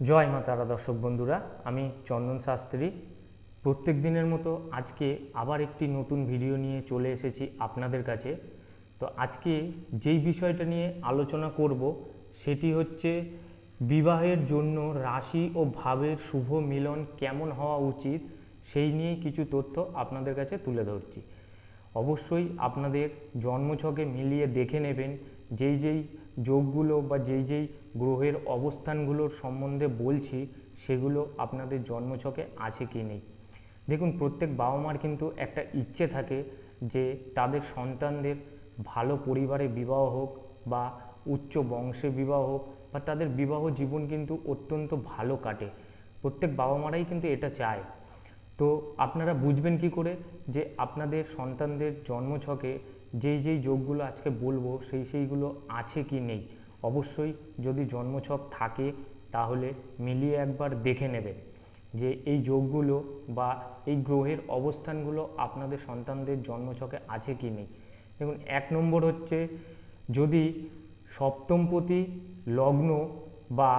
জয় মা তারা দর্শক বন্ধুরা, আমি চন্দন শাস্ত্রী। প্রত্যেক দিনের মতো আজকে আবার একটি নতুন ভিডিও নিয়ে চলে এসেছি আপনাদের কাছে। তো আজকে যেই বিষয়টা নিয়ে আলোচনা করব সেটি হচ্ছে বিবাহের জন্য রাশি ও ভাবের শুভ মিলন কেমন হওয়া উচিত, সেই নিয়ে কিছু তথ্য আপনাদের কাছে তুলে ধরছি। অবশ্যই আপনাদের জন্মছকে মিলিয়ে দেখে নেবেন যেই যোগগুলো বা যেই গ্রহের অবস্থানগুলোর সম্বন্ধে বলছি সেগুলো আপনাদের জন্মছকে আছে কি নেই। দেখুন, প্রত্যেক বাবা মার কিন্তু একটা ইচ্ছে থাকে যে তাদের সন্তানদের ভালো পরিবারে বিবাহ হোক বা উচ্চ বংশে বিবাহ হোক বা তাদের বিবাহ জীবন কিন্তু অত্যন্ত ভালো কাটে। প্রত্যেক বাবা মারাই কিন্তু এটা চায়। তো আপনারা বুঝবেন কি করে যে আপনাদের সন্তানদের জন্মছকে যেই যোগগুলো আজকে বলবো সেইগুলো আছে কি নেই। অবশ্যই যদি জন্মছক থাকে তাহলে মিলিয়ে একবার দেখে নেবেন যে এই যোগগুলো বা এই গ্রহের অবস্থানগুলো আপনাদের সন্তানদের জন্মছকে আছে কি নেই। দেখুন, 1 নম্বর হচ্ছে যদি সপ্তমপতি লগ্ন বা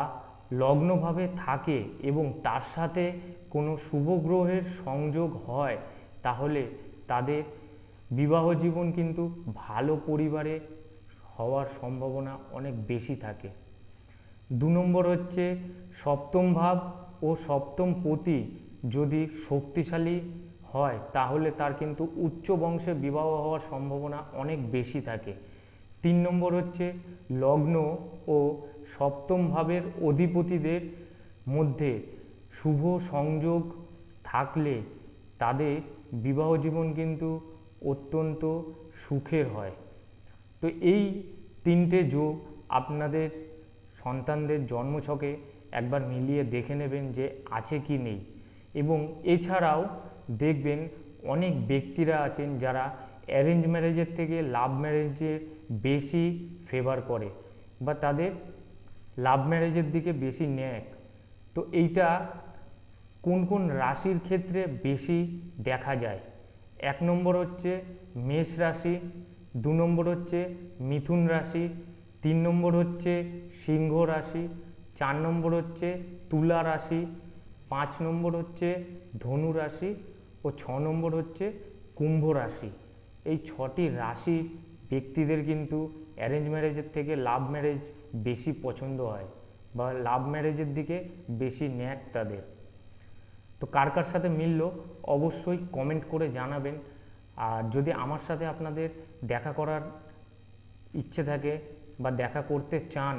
লগ্নভাবে থাকে এবং তার সাথে কোনো শুভ গ্রহের সংযোগ হয়, তাহলে তাদের বিবাহ জীবন কিন্তু ভালো পরিবারে হওয়ার সম্ভাবনা অনেক বেশি থাকে। 2 নম্বর হচ্ছে সপ্তম ভাব ও সপ্তম পতি যদি শক্তিশালী হয় তাহলে তার কিন্তু উচ্চ বংশে বিবাহ হওয়ার সম্ভাবনা অনেক বেশি থাকে। 3 নম্বর হচ্ছে লগ্ন ও সপ্তম ভাবের অধিপতিদের মধ্যে শুভ সংযোগ থাকলে তাদের বিবাহ জীবন কিন্তু অত্যন্ত সুখের হয়। তো এই 3টে যোগ আপনাদের সন্তানদের জন্মছকে একবার মিলিয়ে দেখে নেবেন যে আছে কি নেই। এবং এছাড়াও দেখবেন অনেক ব্যক্তিরা আছেন যারা অ্যারেঞ্জ ম্যারেজের থেকে লাভ ম্যারেজে বেশি ফেভার করে বা তাদের লাভ ম্যারেজের দিকে বেশি নেয়। তো এইটা কোন কোন রাশির ক্ষেত্রে বেশি দেখা যায়? 1 নম্বর হচ্ছে মেষ রাশি, 2 নম্বর হচ্ছে মিথুন রাশি, 3 নম্বর হচ্ছে সিংহ রাশি, 4 নম্বর হচ্ছে তুলা রাশি, 5 নম্বর হচ্ছে ধনু রাশি ও 6 নম্বর হচ্ছে কুম্ভ রাশি। এই 6টি রাশির ব্যক্তিদের কিন্তু অ্যারেঞ্জ ম্যারেজের থেকে লাভ ম্যারেজ বেশি পছন্দ হয় বা লাভ ম্যারেজের দিকে বেশি ন্যাক তাদের। তো কার কার সাথে মিলল অবশ্যই কমেন্ট করে জানাবেন। আর যদি আমার সাথে আপনাদের দেখা করার ইচ্ছে থাকে বা দেখা করতে চান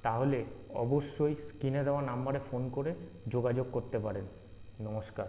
তাহলে অবশ্যই স্ক্রিনে দেওয়া নাম্বারে ফোন করে যোগাযোগ করতে পারেন। নমস্কার।